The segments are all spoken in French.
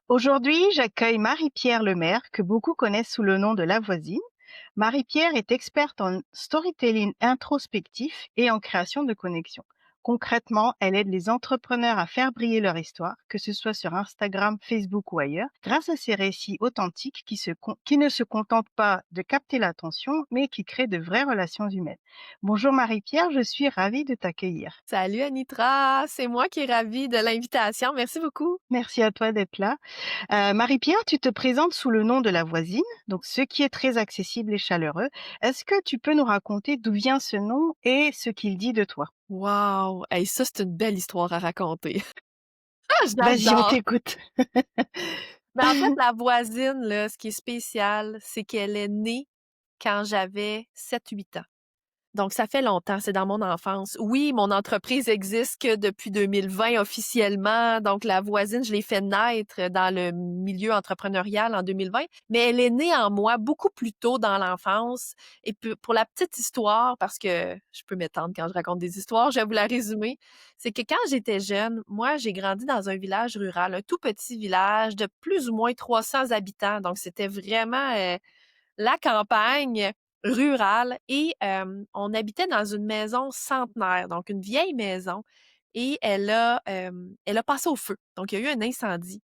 Aujourd'hui, j'accueille Marie-Pierre Lemaire, que beaucoup connaissent sous le nom de La Voisine. Marie-Pierre est experte en storytelling introspectif et en création de connexions. Concrètement, elle aide les entrepreneurs à faire briller leur histoire, que ce soit sur Instagram, Facebook ou ailleurs, grâce à ses récits authentiques qui ne se contentent pas de capter l'attention, mais qui créent de vraies relations humaines. Bonjour Marie-Pierre, je suis ravie de t'accueillir. Salut Anitra, c'est moi qui est ravie de l'invitation. Merci beaucoup. Merci à toi d'être là. Marie-Pierre, tu te présentes sous le nom de La Voisine, donc ce qui est très accessible et chaleureux. Est-ce que tu peux nous raconter d'où vient ce nom et ce qu'il dit de toi? Wow! Hey, ça, c'est une belle histoire à raconter. Ah, Vas-y, on j'adore! t'écoute. Mais en fait, la voisine, là, ce qui est spécial, c'est qu'elle est née quand j'avais 7-8 ans. Donc, ça fait longtemps, c'est dans mon enfance. Oui, mon entreprise existe que depuis 2020 officiellement. Donc, la voisine, je l'ai fait naître dans le milieu entrepreneurial en 2020. Mais elle est née en moi beaucoup plus tôt dans l'enfance. Et pour la petite histoire, parce que je peux m'étendre quand je raconte des histoires, je vais vous la résumer. C'est que quand j'étais jeune, moi, j'ai grandi dans un village rural, un tout petit village de plus ou moins 300 habitants. Donc, c'était vraiment la campagne rurale et on habitait dans une maison centenaire, donc une vieille maison et elle a passé au feu. Donc, il y a eu un incendie.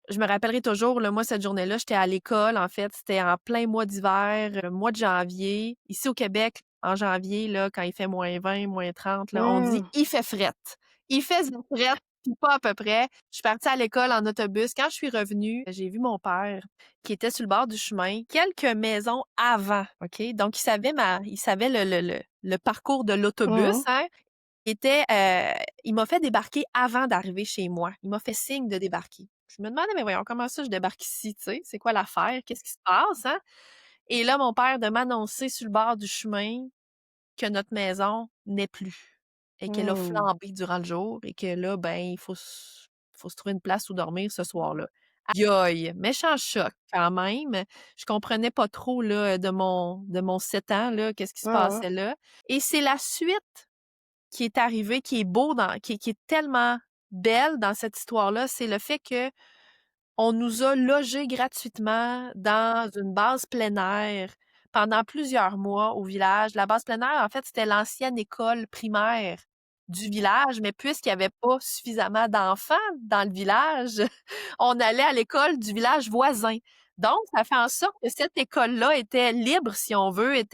Je me rappellerai toujours, là, moi, cette journée-là, j'étais à l'école, en fait, c'était en plein mois d'hiver, mois de janvier. Ici au Québec, en janvier, là, quand il fait -20, -30, là, on dit: Mmh. «Il fait frette». Il faisait frette, puis pas à peu près. Je suis partie à l'école en autobus. Quand je suis revenue, j'ai vu mon père qui était sur le bord du chemin, quelques maisons avant, OK? Donc il savait le parcours de l'autobus, Mmh. hein? Était, il m'a fait débarquer avant d'arriver chez moi. Il m'a fait signe de débarquer. Je me demandais: «Mais voyons, comment ça je débarque ici, tu sais? C'est quoi l'affaire? Qu'est-ce qui se passe, hein?» Et là, mon père de m'annoncer sur le bord du chemin que notre maison n'est plus et qu'elle a Mmh. flambé durant le jour et que là, ben, il faut se trouver une place où dormir ce soir-là. Aïe aïe! Méchant choc quand même. Je comprenais pas trop là, de mon 7 ans là, qu'est-ce qui se Mmh mh. passait là et c'est la suite qui est arrivé, qui est beau qui est tellement belle dans cette histoire-là, c'est le fait que on nous a logés gratuitement dans une base plein air pendant plusieurs mois au village. La base plein air, en fait, c'était l'ancienne école primaire du village, mais puisqu'il y avait pas suffisamment d'enfants dans le village, on allait à l'école du village voisin. Donc, ça fait en sorte que cette école-là était libre, si on veut, et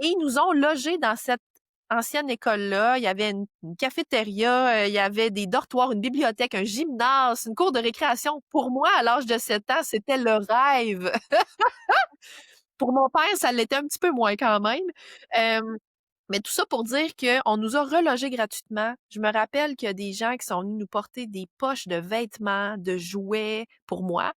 ils nous ont logés dans cette ancienne école-là. Il y avait une cafétéria, il y avait des dortoirs, une bibliothèque, un gymnase, une cour de récréation. Pour moi, à l'âge de 7 ans, c'était le rêve. Pour mon père, ça l'était un petit peu moins quand même. Mais tout ça pour dire qu'on nous a relogés gratuitement. Je me rappelle qu'il y a des gens qui sont venus nous porter des poches de vêtements, de jouets pour moi.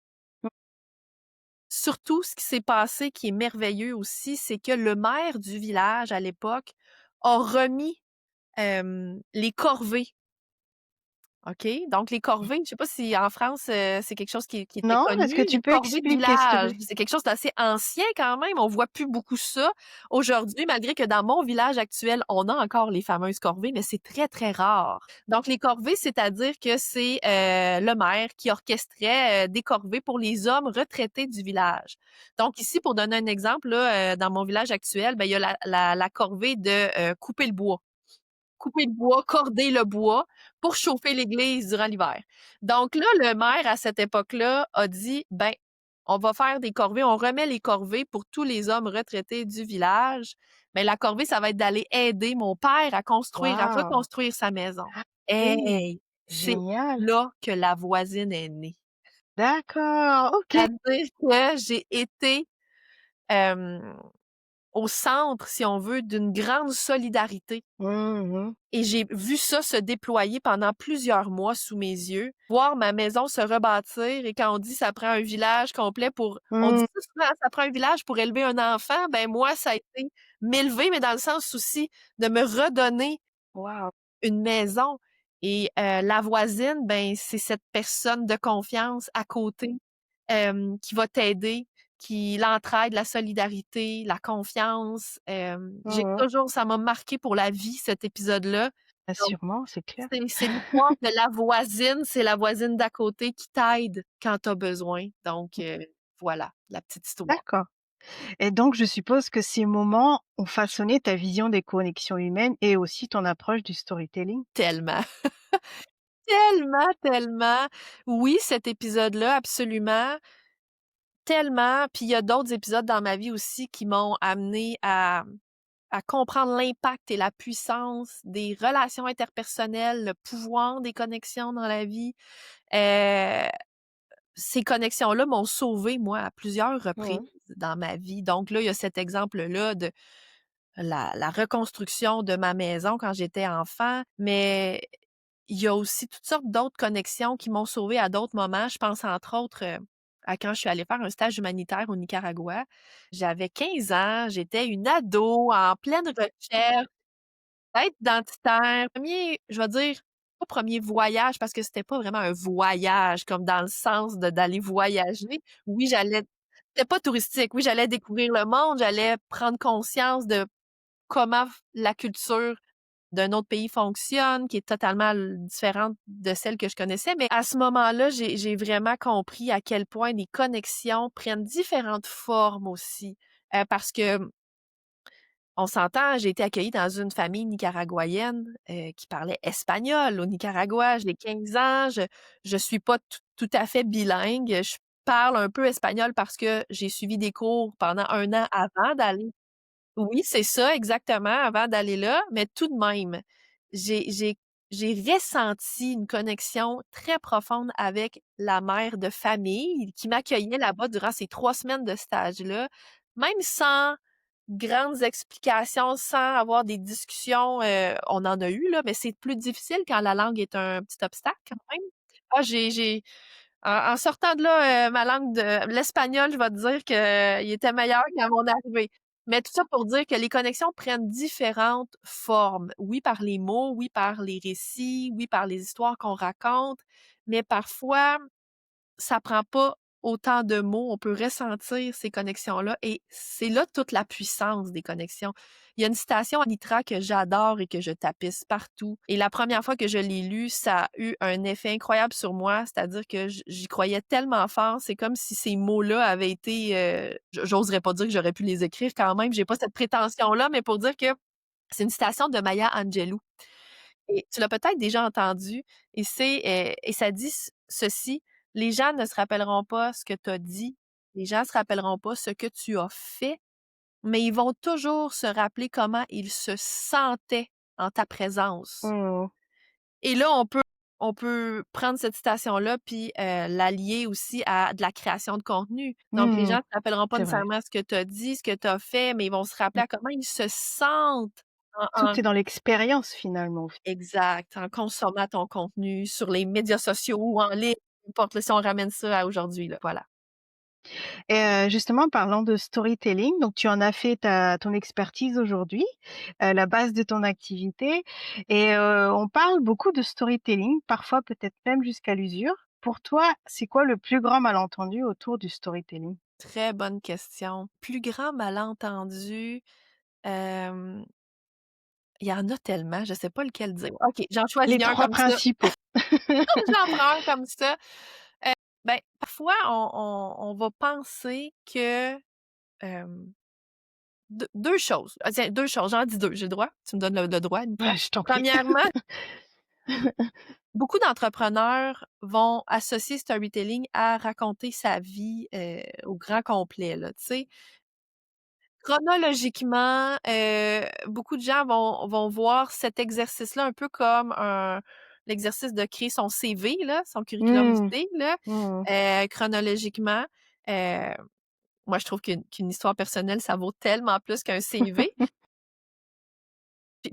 Surtout, ce qui s'est passé qui est merveilleux aussi, c'est que le maire du village à l'époque a remis, les corvées. OK? Donc les corvées, je sais pas si en France, c'est quelque chose qui était Non, est-ce connu, que tu les peux corvées de expliquer s'il te village. plaît? C'est quelque chose d'assez ancien quand même, on voit plus beaucoup ça aujourd'hui, malgré que dans mon village actuel, on a encore les fameuses corvées, mais c'est très, très rare. Donc les corvées, c'est-à-dire que c'est, le maire qui orchestrait, des corvées pour les hommes retraités du village. Donc ici, pour donner un exemple, là, dans mon village actuel, ben, il y a la corvée de, couper le bois, corder le bois pour chauffer l'église durant l'hiver. Donc là, le maire, à cette époque-là, a dit, ben, on va faire des corvées, on remet les corvées pour tous les hommes retraités du village. Mais la corvée, ça va être d'aller aider mon père à construire, à Waouh! reconstruire sa maison. Oui, Hey! C'est génial. là que la voisine est née. D'accord, OK. C'est-à-dire que j'ai été, hem, au centre, si on veut, d'une grande solidarité. Mmh mh. Et j'ai vu ça se déployer pendant plusieurs mois sous mes yeux, voir ma maison se rebâtir et quand on dit ça prend un village complet pour on dit Mmh. ça souvent, ça prend un village pour élever un enfant, ben moi ça a été m'élever, mais dans le sens aussi de me redonner Waouh! une maison et la voisine, ben c'est cette personne de confiance à côté, qui va t'aider, qui l'entraide, la solidarité, la confiance, j'ai Mmh mh. toujours ça m'a marqué pour la vie cet épisode-là. Bah, sûrement, c'est clair. C'est l'histoire de la voisine, c'est la voisine d'à côté qui t'aide quand tu as besoin. Donc, voilà, la petite histoire. D'accord, et donc je suppose que ces moments ont façonné ta vision des connexions humaines et aussi ton approche du storytelling? Tellement, tellement, tellement. Oui, cet épisode-là, absolument, tellement. Puis il y a d'autres épisodes dans ma vie aussi qui m'ont amené à comprendre l'impact et la puissance des relations interpersonnelles, le pouvoir des connexions dans la vie. Heu Ces connexions-là m'ont sauvée, moi, à plusieurs reprises Mmh. dans ma vie. Donc là, il y a cet exemple-là de la reconstruction de ma maison quand j'étais enfant, mais il y a aussi toutes sortes d'autres connexions qui m'ont sauvée à d'autres moments. Je pense entre autres, à quand je suis allée faire un stage humanitaire au Nicaragua. J'avais 15 ans, j'étais une ado en pleine recherche être identitaire, premier, je vais dire, pas premier voyage parce que c'était pas vraiment un voyage comme dans le sens de d'aller voyager. Oui, c'était pas touristique. Oui, j'allais découvrir le monde, j'allais prendre conscience de comment la culture d'un autre pays fonctionne, qui est totalement différente de celle que je connaissais. Mais à ce moment-là, j'ai vraiment compris à quel point les connexions prennent différentes formes aussi. Parce que on s'entend, j'ai été accueillie dans une famille nicaraguayenne, qui parlait espagnol au Nicaragua. J'ai 15 ans, je suis pas tout à fait bilingue. Je parle un peu espagnol parce que j'ai suivi des cours pendant 1 an avant d'aller oui, c'est ça, exactement, avant d'aller là, mais tout de même, j'ai j'ai j'ai ressenti une connexion très profonde avec la mère de famille qui m'accueillait là-bas durant ces 3 semaines de stage-là, même sans grandes explications, sans avoir des discussions, on en a eu là, mais c'est plus difficile quand la langue est un petit obstacle quand même. Ah, j'ai en sortant de là, ma langue de l'espagnol, je vais te dire qu'il était meilleur qu'à mon arrivée. Mais tout ça pour dire que les connexions prennent différentes formes. Oui, par les mots, oui, par les récits, oui, par les histoires qu'on raconte, mais parfois ça prend pas autant de mots, on peut ressentir ces connexions-là et c'est là toute la puissance des connexions. Il y a une citation à Nitra que j'adore et que je tapisse partout et la première fois que je l'ai lue, ça a eu un effet incroyable sur moi, c'est-à-dire que j'y croyais tellement fort, c'est comme si ces mots-là avaient été, j'oserais pas dire que j'aurais pu les écrire quand même, j'ai pas cette prétention-là, mais pour dire que c'est une citation de Maya Angelou et tu l'as peut-être déjà entendu et ça dit ceci: «Les gens ne se rappelleront pas ce que tu as dit, les gens se rappelleront pas ce que tu as fait, mais ils vont toujours se rappeler comment ils se sentaient en ta présence». Mmh. Et là, on peut prendre cette citation-là puis, la lier aussi à de la création de contenu. Donc les gens Mmh. ne se rappelleront pas C'est vrai. nécessairement ce que tu as dit, ce que tu as fait, mais ils vont se rappeler Mmh. à comment ils se sentent en Tout est dans l'expérience finalement. exact, en consommant ton contenu sur les médias sociaux ou en ligne, peu importe, là, si on ramène ça à aujourd'hui, là, voilà. Et justement parlant de storytelling, donc tu en as fait ta ton expertise aujourd'hui, la base de ton activité et on parle beaucoup de storytelling, parfois peut-être même jusqu'à l'usure. Pour toi, c'est quoi le plus grand malentendu autour du storytelling? Très bonne question. Plus grand malentendu, hem, il y en a tellement, je sais pas lequel dire. OK, j'en choisis Les un 3 comme ça. principaux. J'en prends un comme ça. Ben, parfois, on va penser que, hem, 2 choses. Ah tiens, 2 choses, j'en dis 2. J'ai le droit? Tu me donnes le droit, Anitra? Ouais, je t'en prie. Premièrement, beaucoup d'entrepreneurs vont associer storytelling à raconter sa vie, au grand complet, là, tu sais? Chronologiquement, beaucoup de gens vont voir cet exercice-là un peu comme l'exercice de créer son CV là, son curriculum Mmh. vitae là, Mmh. chronologiquement. Heu, Moi je trouve qu'une histoire personnelle, ça vaut tellement plus qu'un CV.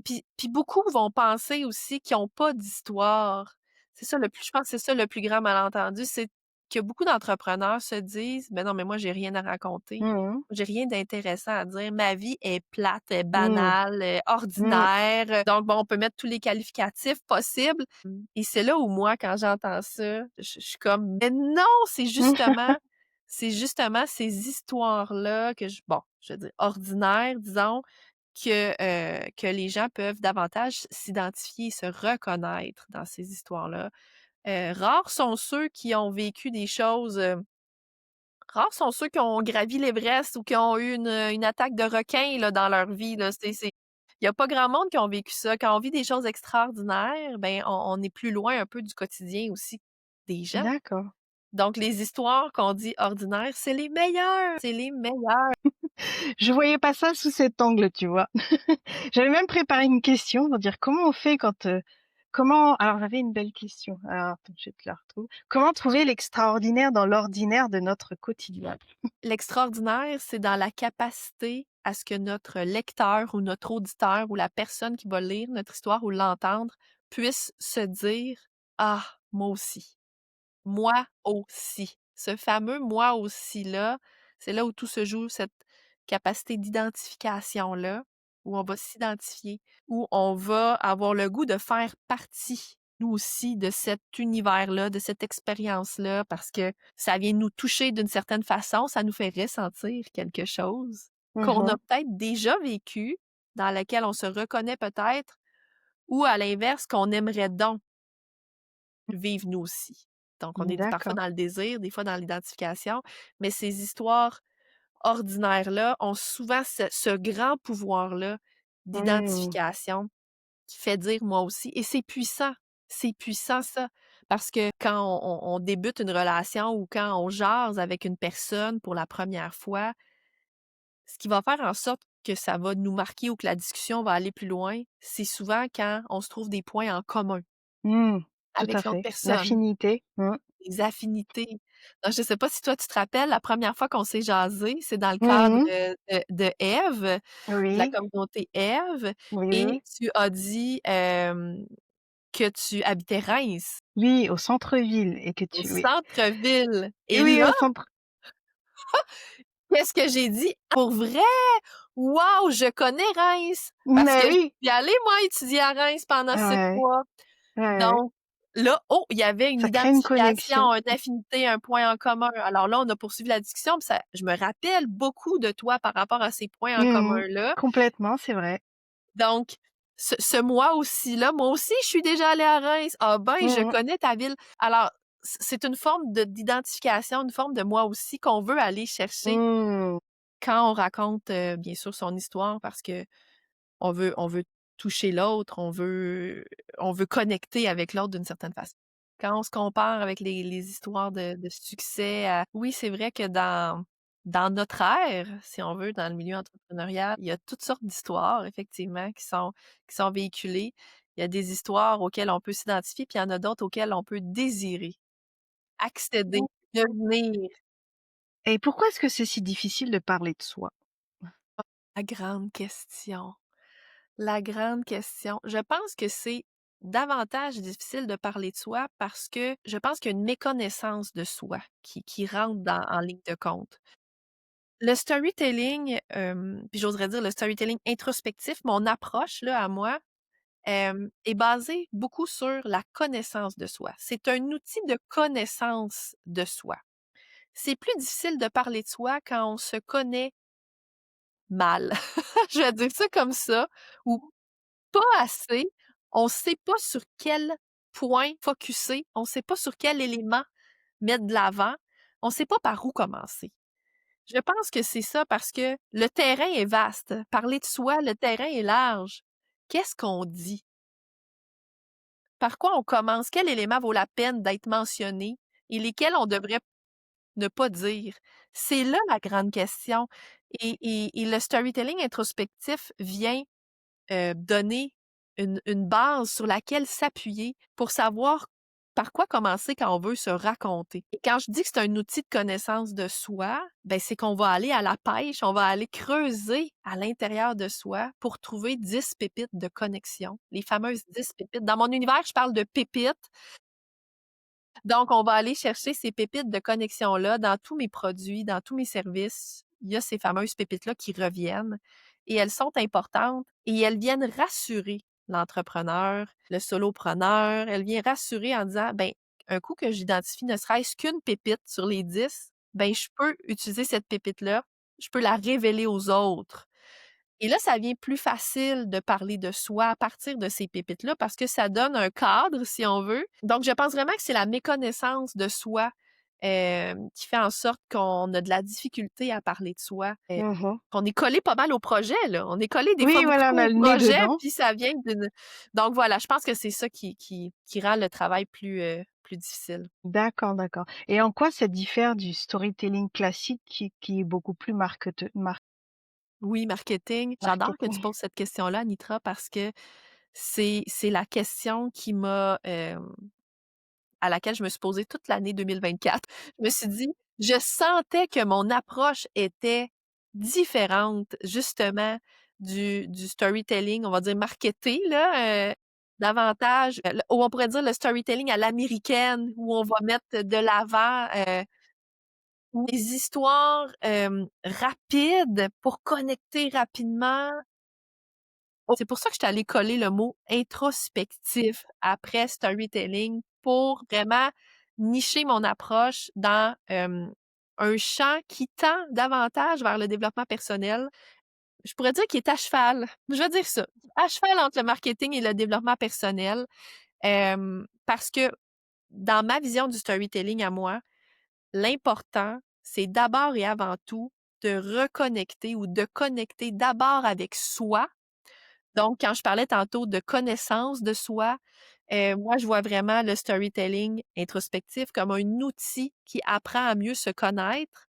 Puis beaucoup vont penser aussi qu'ils ont pas d'histoire. C'est ça le plus je pense que c'est ça le plus grand malentendu, c'est que beaucoup d'entrepreneurs se disent: «Ben non, mais moi j'ai rien à raconter. Mmh. J'ai rien d'intéressant à dire. Ma vie est plate, est Mmh. banale, est Mmh. ordinaire». Donc bon, on peut mettre tous les qualificatifs possibles. Et c'est là où moi, quand j'entends ça, je suis comme: «Mais non, c'est justement ces histoires-là que je bon, je veux dire ordinaires, disons, que les gens peuvent davantage s'identifier, se reconnaître dans ces histoires-là. Rares sont ceux qui ont vécu des choses, rares sont ceux qui ont gravi l'Everest ou qui ont eu une attaque de requin, là, dans leur vie, là. Il y a pas grand monde qui ont vécu ça. Quand on vit des choses extraordinaires, ben, on est plus loin un peu du quotidien aussi des gens. D'accord. Donc les histoires qu'on dit ordinaires, c'est les meilleures! C'est les meilleures! Je voyais pas ça sous cet angle, tu vois? J'avais même préparé une question pour dire comment on fait quand, comment alors j'avais une belle question. Alors attends, je te la retrouve. Comment trouver l'extraordinaire dans l'ordinaire de notre quotidien? L'extraordinaire, c'est dans la capacité à ce que notre lecteur ou notre auditeur ou la personne qui va lire notre histoire ou l'entendre puisse se dire: «Ah, moi aussi. Moi aussi». Ce fameux «moi aussi»-là, c'est là où tout se joue, cette capacité d'identification-là, où on va s'identifier, où on va avoir le goût de faire partie, nous aussi, de cet univers-là, de cette expérience-là, parce que ça vient nous toucher d'une certaine façon, ça nous fait ressentir quelque chose qu'on a Mmh. peut-être déjà vécu, dans laquelle on se reconnaît peut-être, ou à l'inverse, qu'on aimerait donc vivre nous aussi. Donc, on est parfois D'accord. dans le désir, des fois dans l'identification, mais ces histoires ordinaires-là ont souvent ce grand pouvoir-là Mmh. d'identification qui fait dire moi aussi. Et c'est puissant ça, parce que quand on débute une relation ou quand on jase avec une personne pour la première fois, ce qui va faire en sorte que ça va nous marquer ou que la discussion va aller plus loin, c'est souvent quand on se trouve des points en commun Mmh. Tout à avec l'autre fait. personne. L'affinité. Mmh. Des affinités. Donc je sais pas si toi tu te rappelles la première fois qu'on s'est jasé, c'est dans le cadre, Mmh. de Ève, de la Oui. communauté Ève Oui, oui, et oui. tu as dit, que tu habitais Reims, Oui, au centre-ville et que au tu oui. centre-ville Et et oui, là, au centre qu'est-ce que j'ai dit? «Pour vrai? Wow, je connais Reims!» parce que mais je oui! suis allée moi étudier à Reims pendant 7 Ouais, mois. ouais, ouais. Donc là, oh, il y avait une Ça crée une connexion. identification, une affinité, un point en commun. Alors là, on a poursuivi la discussion, puis ça je me rappelle beaucoup de toi par rapport à ces points en Mmh mh. commun-là. Complètement, c'est vrai. Donc ce moi aussi-là, moi aussi, je suis déjà allée à Reims. Ah ben, je Mmh mh. connais ta ville. Alors, c'est une forme d'identification, une forme de moi aussi qu'on veut aller chercher Mmh. quand on raconte, bien sûr son histoire parce que on veut toucher l'autre, on veut connecter avec l'autre d'une certaine façon. Quand on se compare avec les histoires de succès oui, c'est vrai que dans notre ère, si on veut, dans le milieu entrepreneurial, il y a toutes sortes d'histoires effectivement qui sont véhiculées. Il y a des histoires auxquelles on peut s'identifier, puis il y en a d'autres auxquelles on peut désirer, accéder, devenir. Et pourquoi est-ce que c'est si difficile de parler de soi? La grande question. La grande question. Je pense que c'est davantage difficile de parler de soi parce que je pense qu'il y a une méconnaissance de soi qui rentre en ligne de compte. Le storytelling, puis j'oserais dire le storytelling introspectif, mon approche là à moi, est basée beaucoup sur la connaissance de soi. C'est un outil de connaissance de soi. C'est plus difficile de parler de soi quand on se connaît mal. Je vais dire ça comme ça, ou pas assez, on sait pas sur quel point focusser, on sait pas sur quel élément mettre de l'avant, on sait pas par où commencer. Je pense que c'est ça parce que le terrain est vaste. Parler de soi, le terrain est large. Qu'est-ce qu'on dit? Par quoi on commence? Quel élément vaut la peine d'être mentionné et lesquels on devrait ne pas dire? C'est là la grande question et le storytelling introspectif vient donner une base sur laquelle s'appuyer pour savoir par quoi commencer quand on veut se raconter. Et quand je dis que c'est un outil de connaissance de soi, ben c'est qu'on va aller à la pêche, on va aller creuser à l'intérieur de soi pour trouver 10 pépites de connexion, les fameuses 10 pépites. Dans mon univers, je parle de pépites, donc on va aller chercher ces pépites de connexion-là dans tous mes produits, dans tous mes services. Il y a ces fameuses pépites-là qui reviennent et elles sont importantes et elles viennent rassurer l'entrepreneur, le solopreneur. Elles viennent rassurer en disant, ben, un coup que j'identifie ne serait-ce qu'une pépite sur les 10, ben, je peux utiliser cette pépite-là, je peux la révéler aux autres. Et là, ça devient plus facile de parler de soi à partir de ces pépites-là parce que ça donne un cadre, si on veut. Donc, je pense vraiment que c'est la méconnaissance de soi, qui fait en sorte qu'on a de la difficulté à parler de soi, Mmh. qu'on est collé pas mal au projet, là. On est collé des fois Oui, voilà, on beaucoup a au le nez projet, dedans. puis ça vient d'une donc voilà, je pense que c'est ça qui rend le travail plus difficile. D'accord, d'accord, et en quoi ça diffère du storytelling classique qui est beaucoup plus Oui, marketing. J'adore que tu marketing? poses cette question-là, Anitra, parce que c'est la question qui m'a, à laquelle je me suis posée toute l'année 2024. Je me suis dit, je sentais que mon approche était différente justement du storytelling, on va dire marketé là, davantage, ou on pourrait dire le storytelling à l'américaine, où on va mettre de l'avant, des histoires, rapides pour connecter rapidement. C'est pour ça que j'étais allée coller le mot introspectif après storytelling pour vraiment nicher mon approche dans, un champ qui tend davantage vers le développement personnel. Je pourrais dire qu'il est à cheval, je vais dire ça, à cheval entre le marketing et le développement personnel, parce que dans ma vision du storytelling à moi, l'important, c'est d'abord et avant tout de reconnecter ou de connecter d'abord avec soi. Donc, quand je parlais tantôt de connaissance de soi, moi, je vois vraiment le storytelling introspectif comme un outil qui apprend à mieux se connaître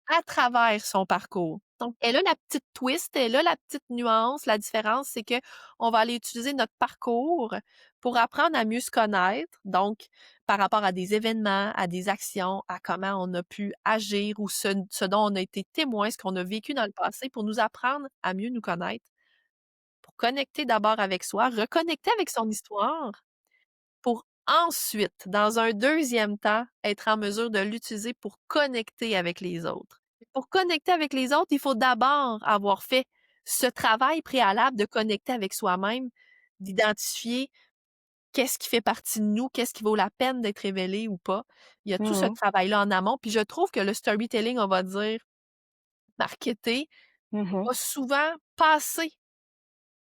à travers son parcours. Donc, elle a la petite twist, elle a la petite nuance. La différence, c'est que on va aller utiliser notre parcours pour apprendre à mieux se connaître. Donc, par rapport à des événements, à des actions, à comment on a pu agir ou ce dont on a été témoin, ce qu'on a vécu dans le passé pour nous apprendre à mieux nous connaître, pour connecter d'abord avec soi, reconnecter avec son histoire, pour ensuite, dans un deuxième temps, être en mesure de l'utiliser pour connecter avec les autres. Pour connecter avec les autres, il faut d'abord avoir fait ce travail préalable de connecter avec soi-même, d'identifier qu'est-ce qui fait partie de nous, qu'est-ce qui vaut la peine d'être révélé ou pas. Il y a tout ce Mmh. travail-là en amont, puis je trouve que le storytelling, on va dire, marketé, Mmh. va souvent passer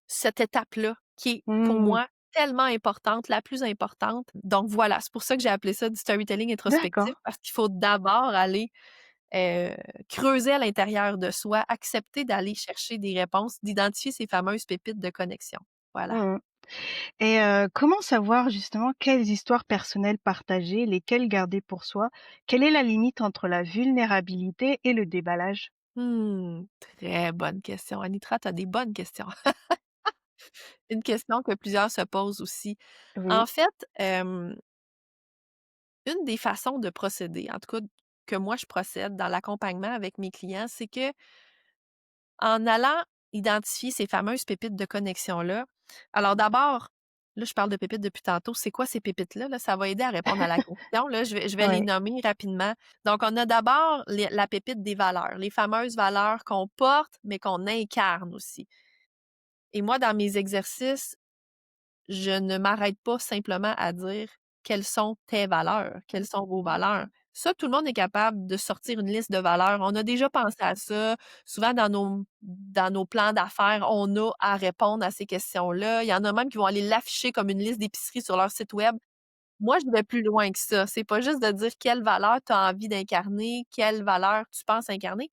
cette étape-là qui est, pour Mmh. moi, tellement importante, la plus importante. Donc voilà, c'est pour ça que j'ai appelé ça du storytelling introspectif D'accord. parce qu'il faut d'abord aller, heu, creuser à l'intérieur de soi, accepter d'aller chercher des réponses, d'identifier ces fameuses pépites de connexion. Voilà. Mmh. Et comment savoir justement quelles histoires personnelles partager, lesquelles garder pour soi? Quelle est la limite entre la vulnérabilité et le déballage? Très bonne question. Anitra, tu as des bonnes questions. Une question que plusieurs se posent aussi. En Oui, fait, une des façons de procéder, en tout cas que moi je procède dans l'accompagnement avec mes clients, c'est que en allant identifier ces fameuses pépites de connexion-là, alors d'abord, là je parle de pépites depuis tantôt, c'est quoi ces pépites-là? Là? Ça va aider à répondre à la question. Là, je vais les ouais. nommer rapidement. Donc, on a d'abord la pépite des valeurs, les fameuses valeurs qu'on porte, mais qu'on incarne aussi. Et moi, dans mes exercices, je ne m'arrête pas simplement à dire quelles sont tes valeurs, quelles sont vos valeurs. Ça, tout le monde est capable de sortir une liste de valeurs. On a déjà pensé à ça. Souvent, dans nos plans d'affaires, on a à répondre à ces questions-là. Il y en a même qui vont aller l'afficher comme une liste d'épicerie sur leur site web. Moi, je vais plus loin que ça. C'est pas juste de dire quelle valeur tu as envie d'incarner, quelle valeur tu penses incarner.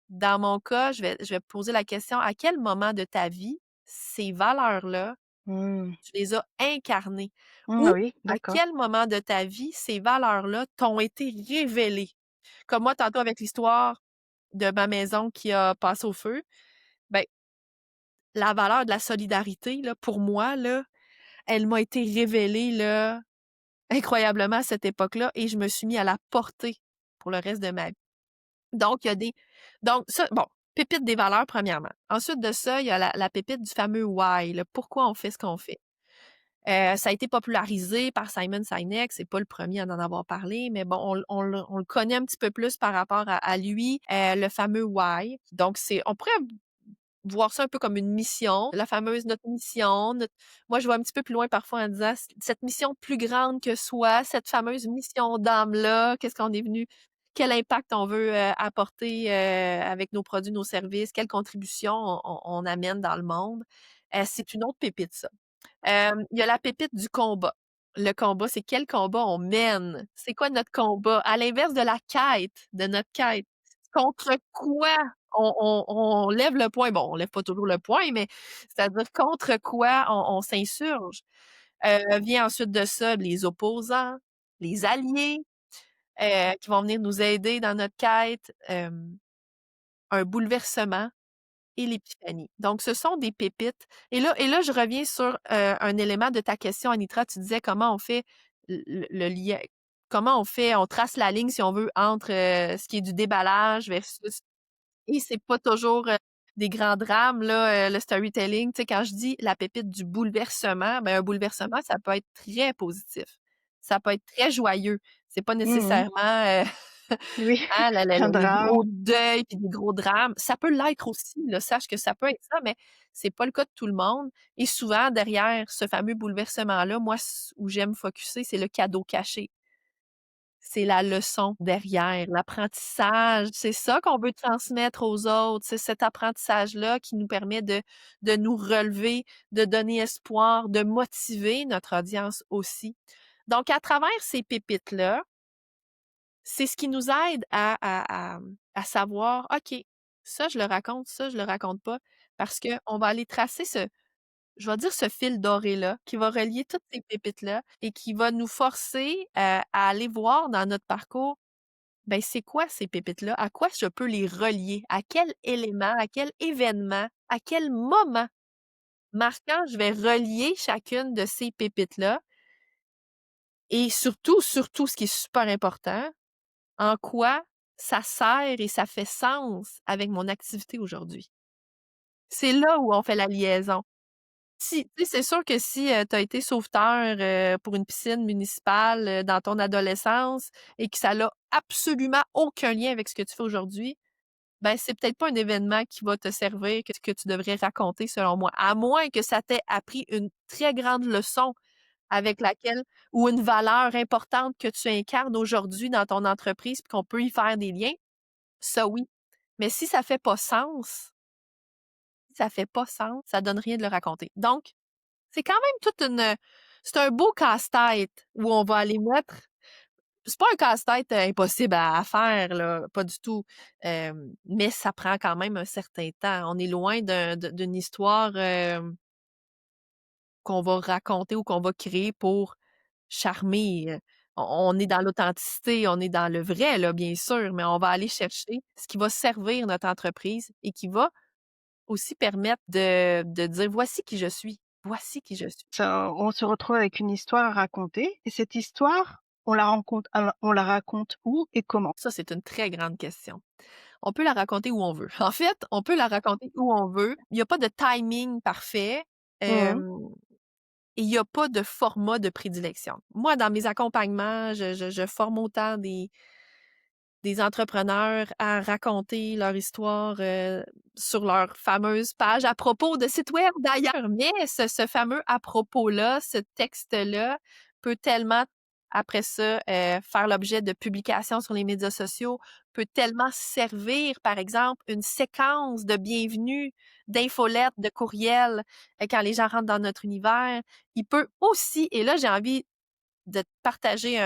Dans mon cas, je vais poser la question, à quel moment de ta vie ces valeurs-là Mmh. tu les as incarnées Mmh, ou oui, à d'accord. quel moment de ta vie ces valeurs-là t'ont été révélées? Comme moi, tantôt avec l'histoire de ma maison qui a passé au feu, ben, la valeur de la solidarité, là, pour moi, là, elle m'a été révélée, là, incroyablement à cette époque-là et je me suis mis à la porter pour le reste de ma vie. Donc, il y a des donc ça, bon, pépite des valeurs, premièrement. Ensuite de ça, il y a la pépite du fameux why, là, pourquoi on fait ce qu'on fait. Ça a été popularisé par Simon Sinek, c'est pas le premier à en avoir parlé, mais bon, on le connaît un petit peu plus par rapport à lui, le fameux why. Donc on pourrait voir ça un peu comme une mission, la fameuse notre mission, moi je vais un petit peu plus loin parfois en disant: «Cette mission plus grande que soi, cette fameuse mission d'âme-là, qu'est-ce qu'on est venu quel impact on veut, apporter, avec nos produits, nos services, quelle contribution on amène dans le monde. C'est une autre pépite ça. Il y a la pépite du combat. Le combat, c'est quel combat on mène? C'est quoi notre combat? À l'inverse de la quête, de notre quête. Contre quoi on lève le poing? Bon, on lève pas toujours le poing, mais c'est-à-dire contre quoi on s'insurge. Vient ensuite de ça les opposants, les alliés, qui vont venir nous aider dans notre quête, un bouleversement et l'épiphanie. Donc ce sont des pépites et là je reviens sur, un élément de ta question Anitra, tu disais comment on fait le lien comment on trace la ligne si on veut entre, ce qui est du déballage versus et c'est pas toujours, des grands drames là, le storytelling. Tu sais, quand je dis la pépite du bouleversement, ben, un bouleversement, ça peut être très positif. Ça peut être très joyeux. C'est pas Mmh. nécessairement, Oui, hein, un le drame. gros deuil puis des gros drames. Ça peut l'être aussi, là, sache que ça peut être ça, mais c'est pas le cas de tout le monde et souvent derrière ce fameux bouleversement-là, moi, où j'aime focusser, c'est le cadeau caché. C'est la leçon derrière, l'apprentissage. C'est ça qu'on veut transmettre aux autres. C'est cet apprentissage-là qui nous permet de nous relever, de donner espoir, de motiver notre audience aussi. Donc, à travers ces pépites-là, c'est ce qui nous aide à savoir, OK, ça, je le raconte, ça, je le raconte pas, parce qu'on va aller tracer je vais dire ce fil doré-là, qui va relier toutes ces pépites-là et qui va nous forcer, à aller voir dans notre parcours, ben, c'est quoi ces pépites-là? À quoi je peux les relier? À quel élément, à quel événement, à quel moment marquant je vais relier chacune de ces pépites-là? Et surtout, ce qui est super important, en quoi ça sert et ça fait sens avec mon activité aujourd'hui? C'est là où on fait la liaison. Si tu sais, c'est sûr que si, tu as été sauveteur, pour une piscine municipale, dans ton adolescence et que ça n'a absolument aucun lien avec ce que tu fais aujourd'hui, ben, c'est peut-être pas un événement qui va te servir, que tu devrais raconter selon moi. À moins que ça t'ait appris une très grande leçon avec laquelle ou une valeur importante que tu incarnes aujourd'hui dans ton entreprise puis qu'on peut y faire des liens, ça oui. Mais si ça fait pas sens, ça donne rien de le raconter. Donc c'est quand même toute une, c'est un beau casse-tête où on va aller mettre c'est pas un casse-tête, impossible à faire là, pas du tout, mais ça prend quand même un certain temps. On est loin d'une histoire, qu'on va raconter ou qu'on va créer pour charmer, on est dans l'authenticité, on est dans le vrai là, bien sûr, mais on va aller chercher ce qui va servir notre entreprise et qui va aussi permettre de dire: «Voici qui je suis, voici qui je suis». Ça, on se retrouve avec une histoire à raconter et cette histoire, on la raconte où et comment? Ça, c'est une très grande question. On peut la raconter où on veut. En fait, on peut la raconter où on veut. Il y a pas de timing parfait, Mmh. hem et il y a pas de format de prédilection. Moi, dans mes accompagnements, je forme autant des entrepreneurs à raconter leur histoire, sur leur fameuse page à propos de site web d'ailleurs. Mais ce fameux à propos-là, ce texte-là peut tellement après ça, faire l'objet de publications sur les médias sociaux, peut tellement servir, par exemple, une séquence de bienvenue, d'infolettes, de courriels, quand les gens rentrent dans notre univers. Il peut aussi et là, j'ai envie de te partager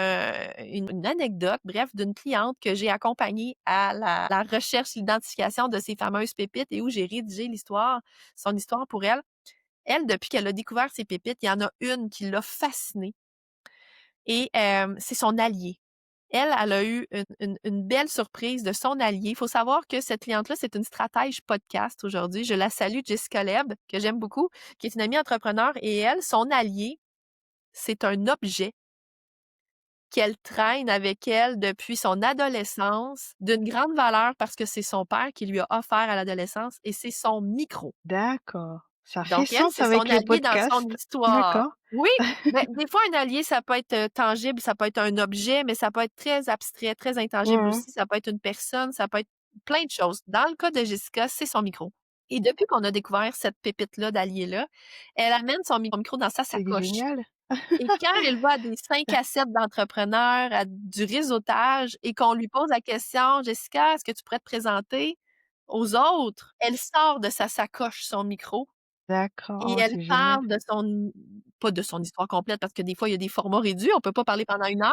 une anecdote, bref, d'une cliente que j'ai accompagnée à la recherche, l'identification de ces fameuses pépites et où j'ai rédigé son histoire pour elle. Elle, depuis qu'elle a découvert ces pépites, il y en a une qui l'a fascinée et c'est son allié. Elle a eu une belle surprise de son allié. Il faut savoir que cette cliente-là, c'est une stratège podcast aujourd'hui. Je la salue, Jessica Leb, que j'aime beaucoup, qui est une amie entrepreneur et elle, son allié, c'est un objet qu'elle traîne avec elle depuis son adolescence, d'une grande valeur parce que c'est son père qui lui a offert à l'adolescence et c'est son micro. D'accord. Ça fait Donc elle, sens c'est son avec le allié dans son podcast. histoire. D'accord. Oui, ben, des fois, un allié, ça peut être, tangible, ça peut être un objet, mais ça peut être très abstrait, très intangible Mmh. aussi. Ça peut être une personne, ça peut être plein de choses. Dans le cas de Jessica, c'est son micro. Et depuis qu'on a découvert cette pépite-là d'allié-là, elle amène son micro dans sa C'est sacoche. génial. Et quand elle va à des 5 à 7 d'entrepreneurs, à du réseautage et qu'on lui pose la question: «Jessica, est-ce que tu pourrais te présenter aux autres?» Elle sort de sa sacoche son micro D'accord, et oh, elle c'est génial. parle de son pas de son histoire complète parce que des fois, il y a des formats réduits, on peut pas parler pendant 1 heure.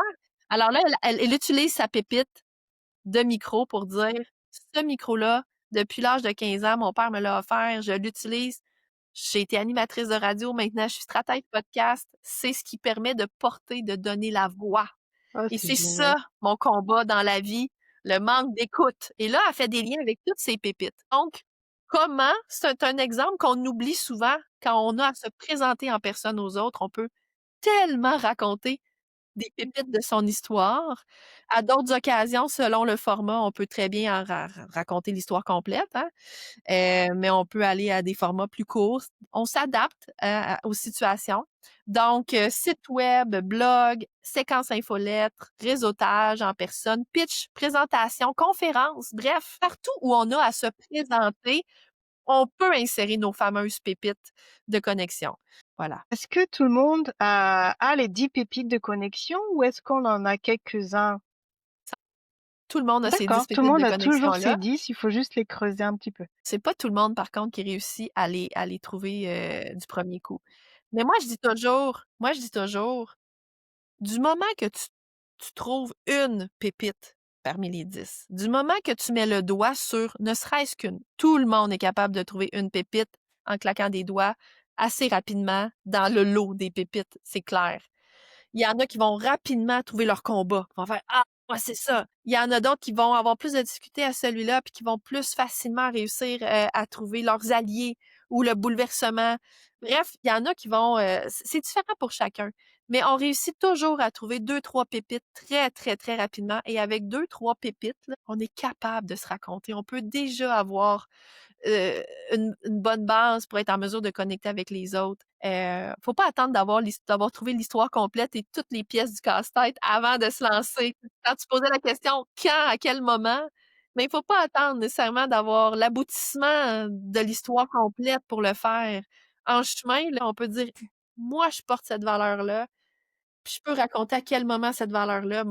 Alors là, elle utilise sa pépite de micro pour dire: «Ce micro-là, depuis l'âge de 15 ans, mon père me l'a offert, je l'utilise. J'ai été animatrice de radio, maintenant je suis stratège podcast. C'est ce qui permet de porter, de donner la voix Oh, et c'est c'est génial. ça mon combat dans la vie, le manque d'écoute» et là, elle fait des liens avec toutes ces pépites. Donc, comment c'est un exemple qu'on oublie souvent quand on a à se présenter en personne aux autres, on peut tellement raconter des pépites de son histoire. À d'autres occasions, selon le format, on peut très bien en raconter l'histoire complète, hein, mais on peut aller à des formats plus courts. On s'adapte aux situations. Donc, site web, blog, séquence infolettre, réseautage en personne, pitch, présentation, conférence, bref, partout où on a à se présenter, on peut insérer nos fameuses pépites de connexion. Voilà. Est-ce que tout le monde a les 10 pépites de connexion ou est-ce qu'on en a quelques-uns? Tout le monde a ces 10 D'accord, tout le pépites monde de a toujours ses connexion-là. 10, il faut juste les creuser un petit peu. C'est pas tout le monde par contre qui réussit à les trouver, du premier coup. Mais moi je dis toujours, du moment que tu trouves une pépite parmi les 10, du moment que tu mets le doigt sur ne serait-ce qu'une, tout le monde est capable de trouver une pépite en claquant des doigts assez rapidement dans le lot des pépites, c'est clair. Il y en a qui vont rapidement trouver leur combat, qui vont faire: «Ah, moi, c'est ça». Il y en a d'autres qui vont avoir plus de difficultés à celui-là, puis qui vont plus facilement réussir, à trouver leurs alliés ou le bouleversement. Bref, il y en a qui vont, c'est différent pour chacun, mais on réussit toujours à trouver 2, 3 pépites très, très, très rapidement et avec 2, 3 pépites, là, on est capable de se raconter. On peut déjà avoir une bonne base pour être en mesure de connecter avec les autres. Faut pas attendre d'avoir trouvé l'histoire complète et toutes les pièces du casse-tête avant de se lancer. Quand tu posais la question: «Quand? À quel moment?» Mais il faut pas attendre nécessairement d'avoir l'aboutissement de l'histoire complète pour le faire. En chemin, là, on peut dire: «Moi, je porte cette valeur-là, puis je peux raconter à quel moment cette valeur-là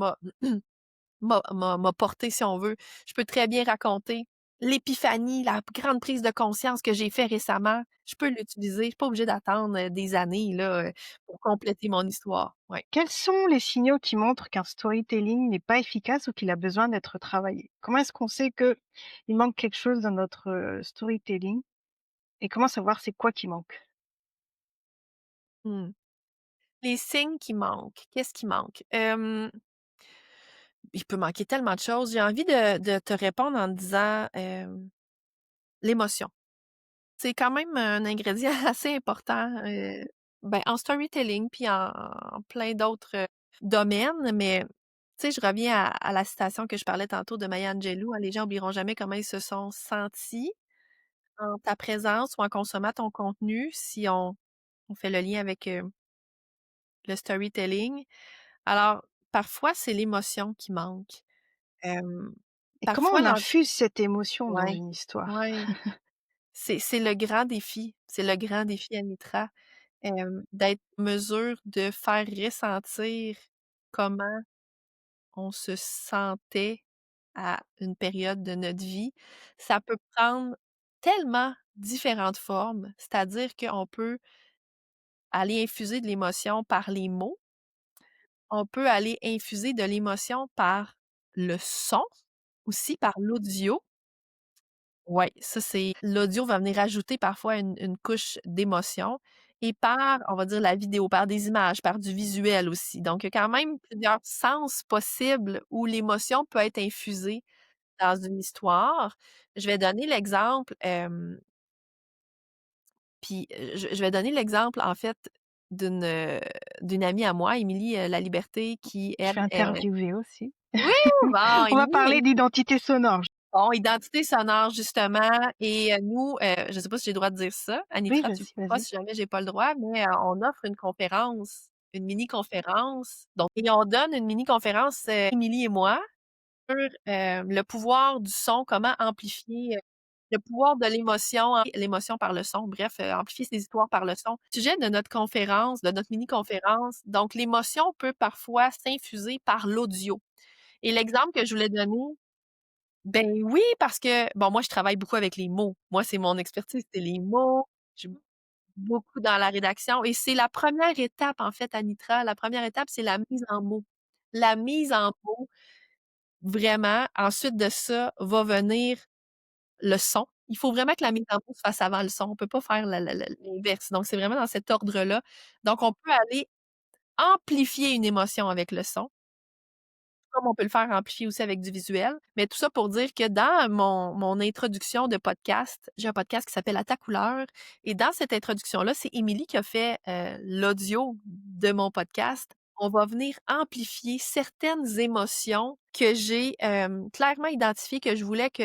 m'a porté, si on veut. Je peux très bien raconter l'épiphanie, la grande prise de conscience que j'ai fait récemment. Je peux l'utiliser. Je suis pas obligée d'attendre, des années là, pour compléter mon histoire. Ouais. Quels sont les signaux qui montrent qu'un storytelling n'est pas efficace ou qu'il a besoin d'être travaillé? Comment est-ce qu'on sait qu'il manque quelque chose dans notre, storytelling et comment savoir c'est quoi qui manque? Mmh. Les signes qui manquent. Qu'est-ce qui manque? Il peut manquer tellement de choses. J'ai envie de te répondre en te disant, l'émotion. C'est quand même un ingrédient assez important, en storytelling puis en plein d'autres, domaines, mais tu sais, je reviens à la citation que je parlais tantôt de Maya Angelou, hein: «Les gens oublieront jamais comment ils se sont sentis en ta présence ou en consommant ton contenu», si on fait le lien avec, le storytelling. Alors, parfois, c'est l'émotion qui manque. Hem, Et comment Parfois on l'en infuse cette émotion dans ouais, une histoire? ouais, c'est le grand défi, c'est le grand défi Anitra. D'être en mesure de faire ressentir comment on se sentait à une période de notre vie. Ça peut prendre tellement différentes formes, c'est-à-dire qu'on peut aller infuser de l'émotion par les mots, on peut aller infuser de l'émotion par le son, aussi par l'audio. Ouais, ça c'est l'audio va venir ajouter parfois une couche d'émotion et par, on va dire, la vidéo, par des images, par du visuel aussi. Donc il y a quand même plusieurs sens possibles où l'émotion peut être infusée dans une histoire. Je vais donner l'exemple, je vais donner l'exemple en fait d'une, d'une amie à moi, Émilie, Laliberté, qui Je elle vais est interviewer aussi. oui! Bon, On va Émilie parler d'identité sonore. bon, identité sonore justement et nous, je sais pas si j'ai le droit de dire ça. Oui, Anitra, tu le vas-y, pas vas-y. si jamais j'ai pas le droit, mais, on offre une conférence, une mini conférence, donc et on donne une mini conférence, Émilie et moi, sur, le pouvoir du son, comment amplifier, Le pouvoir de l'émotion, l'émotion par le son, bref, amplifier ses histoires par le son. Sujet de notre conférence, de notre mini-conférence, donc l'émotion peut parfois s'infuser par l'audio et l'exemple que je voulais donner, ben oui, parce que, bon, moi, je travaille beaucoup avec les mots. Moi, c'est mon expertise, c'est les mots. Je suis beaucoup dans la rédaction et c'est la première étape, en fait, Anitra. La première étape, c'est la mise en mots. La mise en mots, vraiment. Ensuite de ça, va venir le son. Il faut vraiment que la mise en mots se fasse avant le son. On peut pas faire l'inverse. Donc, c'est vraiment dans cet ordre-là. Donc, on peut aller amplifier une émotion avec le son, comme on peut le faire amplifier aussi avec du visuel. Mais tout ça pour dire que dans mon introduction de podcast, j'ai un podcast qui s'appelle «À ta couleur» et dans cette introduction-là, c'est Émilie qui a fait, l'audio de mon podcast. On va venir amplifier certaines émotions que j'ai, clairement identifiées, que je voulais que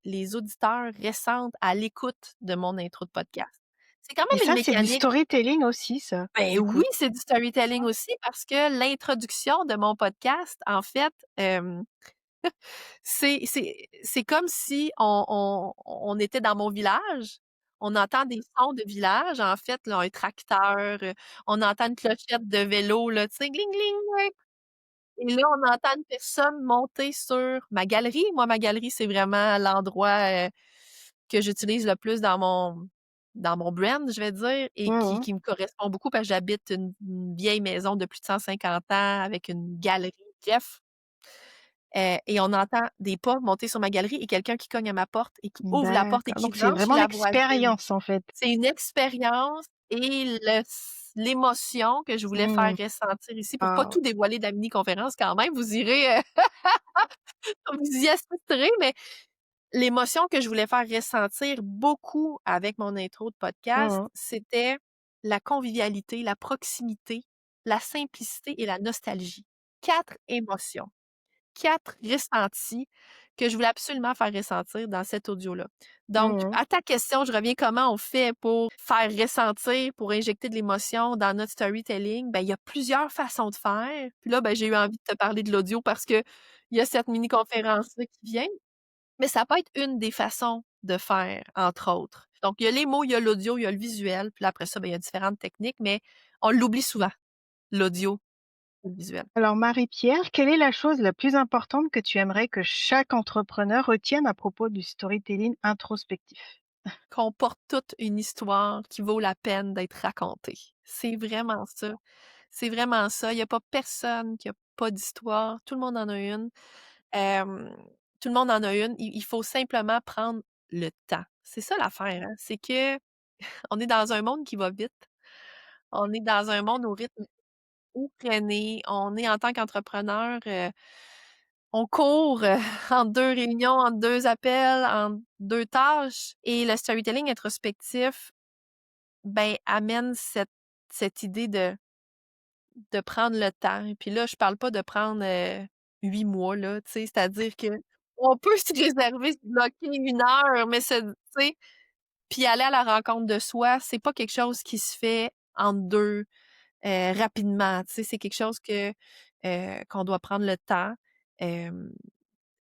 les auditeurs ressentent à l'écoute de mon intro de podcast. C'est quand Et même une ça, c'est du mécanique. storytelling aussi ça, Ben du oui, coup? c'est du storytelling aussi parce que l'introduction de mon podcast, en fait, c'est comme si on était dans mon village. On entend des sons de village, en fait, là, un tracteur, on entend une clochette de vélo, là, tu sais, gling gling, ouais. Et là, on entend une personne monter sur ma galerie. Moi, ma galerie, c'est vraiment l'endroit, que j'utilise le plus dans mon brand, je vais dire, et Mmh mh. qui me correspond beaucoup parce que j'habite une vieille maison de plus de 150 ans avec une galerie. Bref, et on entend des pas monter sur ma galerie et quelqu'un qui cogne à ma porte et qui ouvre la porte et D'accord, qui donc c'est rentre chez vraiment la voisine. l'expérience, en fait. C'est une expérience et l'émotion que je voulais faire Mmh. ressentir ici pour pas Waouh. tout dévoiler de la mini-conférence quand même, vous irez, vous y assisterez, mais l'émotion que je voulais faire ressentir beaucoup avec mon intro de podcast, Mmh mh. c'était la convivialité, la proximité, la simplicité et la nostalgie. 4 émotions. 4 ressentis que je voulais absolument faire ressentir dans cet audio-là. Donc, Mmh mh. à ta question, je reviens comment on fait pour faire ressentir, pour injecter de l'émotion dans notre storytelling? Ben, il y a plusieurs façons de faire. Puis là, ben, j'ai eu envie de te parler de l'audio parce qu'il y a cette mini conférence-là qui vient, mais ça peut être une des façons de faire, entre autres. Donc, il y a les mots, il y a l'audio, il y a le visuel, puis là, après ça, ben, il y a différentes techniques, mais on l'oublie souvent, l'audio, le visuel. Alors Marie-Pierre, quelle est la chose la plus importante que tu aimerais que chaque entrepreneur retienne à propos du storytelling introspectif? Qu'on porte toute une histoire qui vaut la peine d'être racontée. C'est vraiment ça. C'est vraiment ça. Il y a pas personne qui a pas d'histoire. Tout le monde en a une. Hem, Tout le monde en a une. Il faut simplement prendre le temps. C'est ça l'affaire, hein, c'est que on est dans un monde qui va vite. On est dans un monde au rythme effréné. On est en tant qu'entrepreneur, on court, entre 2 réunions, entre 2 appels, entre 2 tâches et le storytelling introspectif, ben, amène cette idée de prendre le temps. Et puis là, je parle pas de prendre, 8 mois là, tu sais, c'est-à-dire que on peut se réserver, se bloquer 1 heure, mais tu sais, puis aller à la rencontre de soi, c'est pas quelque chose qui se fait en 2 rapidement, tu sais, c'est quelque chose qu'on doit prendre le temps. Hem,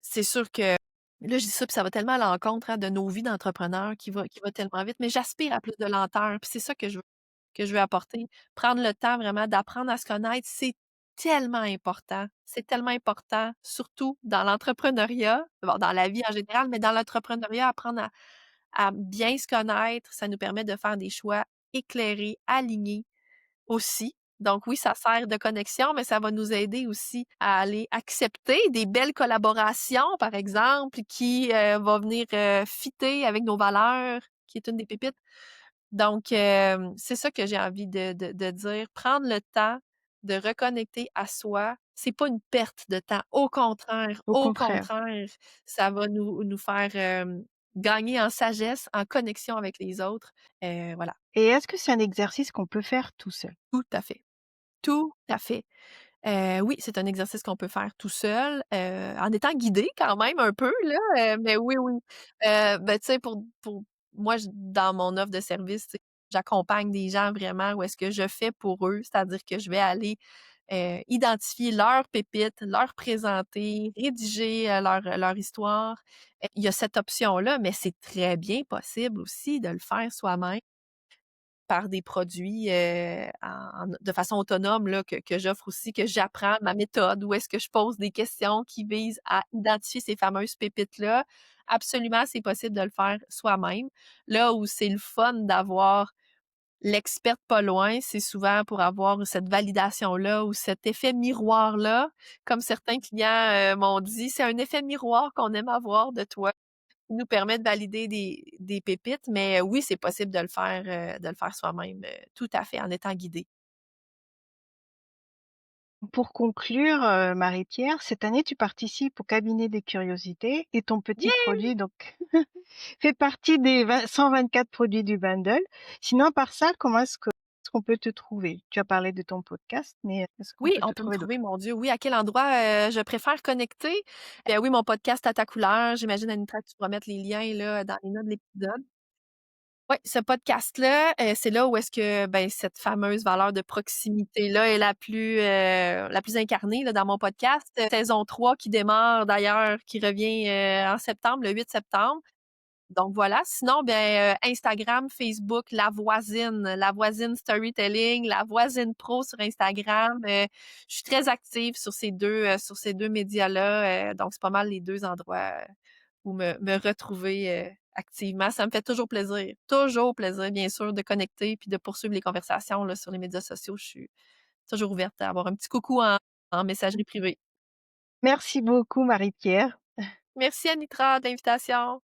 c'est sûr que là, je dis ça, puis ça va tellement à l'encontre, hein, de nos vies d'entrepreneurs qui va tellement vite, mais j'aspire à plus de lenteur, puis c'est ça que je veux apporter. Prendre le temps vraiment d'apprendre à se connaître, c'est tellement important. C'est tellement important, surtout dans l'entrepreneuriat, bon, dans la vie en général, mais dans l'entrepreneuriat, apprendre à bien se connaître, ça nous permet de faire des choix éclairés, alignés aussi. Donc oui, ça sert de connexion, mais ça va nous aider aussi à aller accepter des belles collaborations, par exemple, qui, va venir, fitter avec nos valeurs, qui est une des pépites. Donc, c'est ça que j'ai envie de dire. Prendre le temps de reconnecter à soi, c'est pas une perte de temps. Au Au contraire. contraire, ça va nous faire, gagner en sagesse, en connexion avec les autres. Voilà, Et est-ce que c'est un exercice qu'on peut faire tout seul? tout à fait, tout à fait. Oui, c'est un exercice qu'on peut faire tout seul, en étant guidé quand même un peu là, mais oui, oui. Ben, tu sais, pour moi, dans mon offre de service, tu sais, j'accompagne des gens vraiment où est-ce que je fais pour eux, c'est-à-dire que je vais aller, identifier leurs pépites, leur présenter, rédiger, leur histoire. Il y a cette option-là, mais c'est très bien possible aussi de le faire soi-même par des produits, de façon autonome là, que j'offre aussi, que j'apprends ma méthode, où est-ce que je pose des questions qui visent à identifier ces fameuses pépites-là. Absolument, c'est possible de le faire soi-même. Là où c'est le fun d'avoir l'experte pas loin, c'est souvent pour avoir cette validation-là ou cet effet miroir-là. Comme certains clients, m'ont dit: «C'est un effet miroir qu'on aime avoir de toi». Qui nous permet de valider des pépites, mais oui, c'est possible de le faire soi-même, tout à fait, en étant guidé. Pour conclure, Marie-Pierre, cette année, tu participes au cabinet des curiosités et ton petit Yeah! produit donc fait partie des 124 produits du bundle. Sinon, à part ça, comment est-ce qu'on peut te trouver? Tu as parlé de ton podcast, mais est-ce qu'on Oui, peut te on peut me trouver d'autres? trouver, mon Dieu, oui, à quel endroit, je préfère connecter? Oui, mon podcast à ta couleur, j'imagine, Anitra, que tu pourras mettre les liens, là, dans les notes de l'épisode. Oui, ce podcast-là, c'est là où est-ce que, ben, cette fameuse valeur de proximité-là est la plus incarnée, là, dans mon podcast. Saison 3 qui démarre d'ailleurs, qui revient, en septembre, le 8 septembre. Donc voilà. Sinon, ben, Instagram, Facebook, La Voisine Storytelling, La Voisine Pro sur Instagram. Je suis très active sur ces 2 médias-là, donc c'est pas mal les 2 endroits, où me retrouver, activement. Ça me fait toujours plaisir, bien sûr, de connecter puis de poursuivre les conversations, là, sur les médias sociaux. Je suis toujours ouverte à avoir un petit coucou en messagerie privée. Merci beaucoup, Marie-Pierre. Merci Anitra de l'invitation.